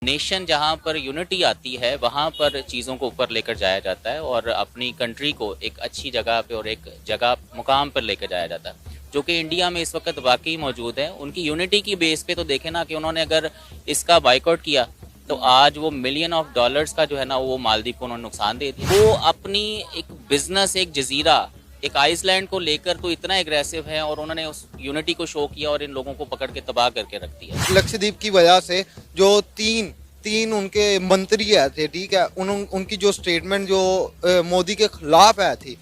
Nation जहाँ पर unity आती है वहाँ पर चीज़ों को ऊपर लेकर जाया जाता है और अपनी कंट्री को एक अच्छी जगह पे और एक जगह मुकाम पर लेकर जाया जाता है, जो कि इंडिया में इस वक्त वाकई मौजूद है। उनकी यूनिटी की बेस पे तो देखें ना कि उन्होंने अगर इसका बाइकआउट किया तो आज वो मिलियन ऑफ डॉलर्स का जो है ना वो मालदीव को उन्होंने नुकसान दे दिया। वो अपनी एक बिजनेस, एक जजीरा, एक आइसलैंड को लेकर तो इतना एग्रेसिव है और उन्होंने उस यूनिटी को शो किया और इन लोगों को पकड़ के तबाह करके रख दिया। लक्षद्वीप की वजह से जो तीन तीन उनके मंत्री आए थे, ठीक है, उनकी जो स्टेटमेंट जो मोदी के खिलाफ आई थी,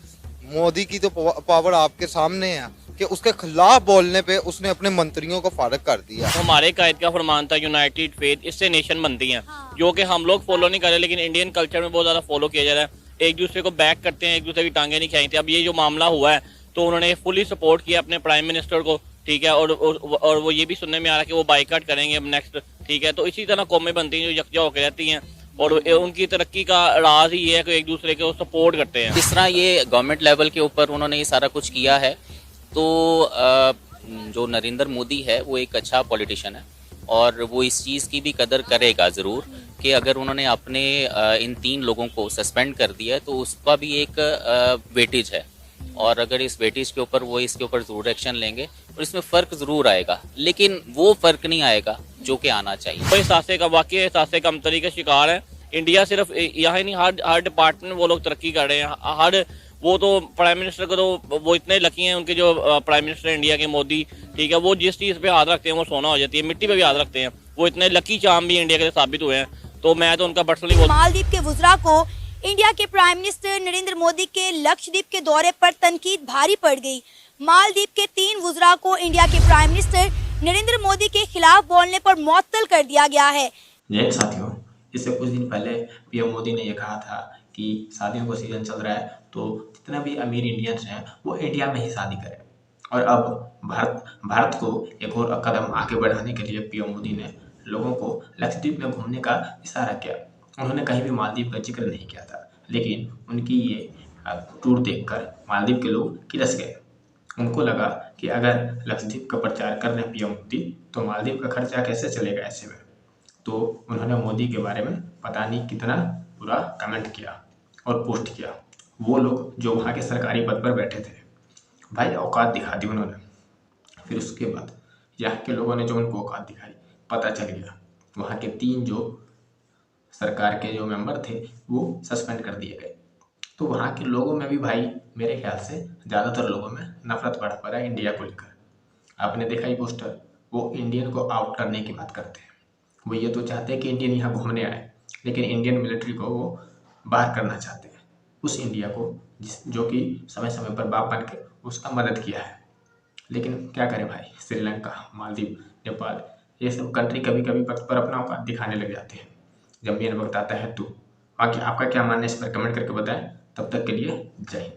मोदी की तो पावर आपके सामने है कि उसके खिलाफ बोलने पे उसने अपने मंत्रियों को फारग कर दिया। हमारे कायद का फरमान था यूनाइटेड फेथ, इससे नेशन बनती हैं। जो कि हम लोग फॉलो नहीं कर रहे, लेकिन इंडियन कल्चर में बहुत ज़्यादा फॉलो किया जा रहा है। एक दूसरे को बैक करते हैं, एक दूसरे की टांगे नहीं खींचते। अब ये जो मामला हुआ है तो उन्होंने फुली सपोर्ट किया अपने प्राइम मिनिस्टर को, ठीक है, और वो ये भी सुनने में आ रहा है कि वो बाइकआउट करेंगे अब नेक्स्ट, ठीक है। तो इसी तरह कौमें बनती हैं जो यकजा होकर रहती हैं और उनकी तरक्की का राज ही ये है कि एक दूसरे को सपोर्ट करते हैं। जिस तरह ये गवर्नमेंट लेवल के ऊपर उन्होंने ये सारा कुछ किया है, तो जो नरेंद्र मोदी है वो एक अच्छा पॉलिटिशियन है और वो इस चीज़ की भी कदर करेगा ज़रूर कि अगर उन्होंने अपने इन 3 लोगों को सस्पेंड कर दिया है तो उसका भी एक वेटेज है और अगर इस वेटेज के ऊपर वो इसके ऊपर ज़रूर एक्शन लेंगे और इसमें फ़र्क ज़रूर आएगा, लेकिन वो फ़र्क नहीं आएगा जो कि आना चाहिए। कोई एहसासे का वाकई एहसासे कमतरी का शिकार है इंडिया। सिर्फ यहाँ ही नहीं, हर डिपार्टमेंट वो लोग तरक्की कर रहे हैं। हर वो तो प्राइम मिनिस्टर को तो वो इतने लकी हैं, उनके जो प्राइम मिनिस्टर इंडिया के मोदी, ठीक है, वो जिस चीज़ पे हाथ रखते हैं वो सोना हो जाती है, मिट्टी पे भी हाथ रखते हैं। वो इतने लकी चाम भी इंडिया के लिए साबित हुए हैं, तो मैं तो उनका पर्सनली मालदीव के वुज़रा को इंडिया के प्राइम मिनिस्टर नरेंद्र मोदी के लक्षद्वीप के दौरे पर तनकीद भारी पड़ गई। मालदीव के 3 वुज़रा को इंडिया के प्राइम मिनिस्टर नरेंद्र मोदी के खिलाफ बोलने पर मुअत्तल कर दिया गया है। जय साथियों, इससे कुछ दिन पहले पीएम मोदी ने यह कहा था कि शादियों का सीजन चल रहा है तो जितना भी अमीर इंडियंस हैं वो इंडिया में ही शादी करें। और अब भारत को एक और कदम आगे बढ़ाने के लिए पीएम मोदी ने लोगों को लक्षद्वीप में घूमने का इशारा किया। उन्होंने कहीं भी मालदीव का जिक्र नहीं किया था, लेकिन उनकी ये टूर देखकर मालदीव के लोग किरस गए। उनको लगा कि अगर लक्षद्वीप का प्रचार कर रहे हैं पीएम मोदी तो मालदीव का खर्चा कैसे चलेगा ऐसे में। तो उन्होंने मोदी के बारे में पता नहीं कितना बुरा कमेंट किया और पोस्ट किया। वो लोग जो वहाँ के सरकारी पद पर बैठे थे, भाई औकात दिखा दी उन्होंने। फिर उसके बाद यहाँ के लोगों ने जो उनको औकात दिखाई, पता चल गया वहाँ के 3 जो सरकार के जो मेंबर थे वो सस्पेंड कर दिए गए। तो वहाँ के लोगों में भी भाई मेरे ख्याल से ज़्यादातर लोगों में नफरत बढ़ पड़ा है इंडिया को लेकर। आपने देखा ही पोस्टर, वो इंडियन को आउट करने की बात करते हैं। वो ये तो चाहते हैं कि इंडियन यहाँ घूमने आए, लेकिन इंडियन मिलिट्री को वो बाहर करना चाहते हैं, उस इंडिया को जो कि समय समय पर बाप बन के उसका मदद किया है। लेकिन क्या करें भाई, श्रीलंका, मालदीव, नेपाल, ये सब कंट्री कभी कभी वक्त पर अपना औकात दिखाने लग जाते हैं जब मेन वक्त आता है। तो बाकी आपका क्या मानना है इस पर कमेंट करके बताएं। तब तक के लिए जय हिंद।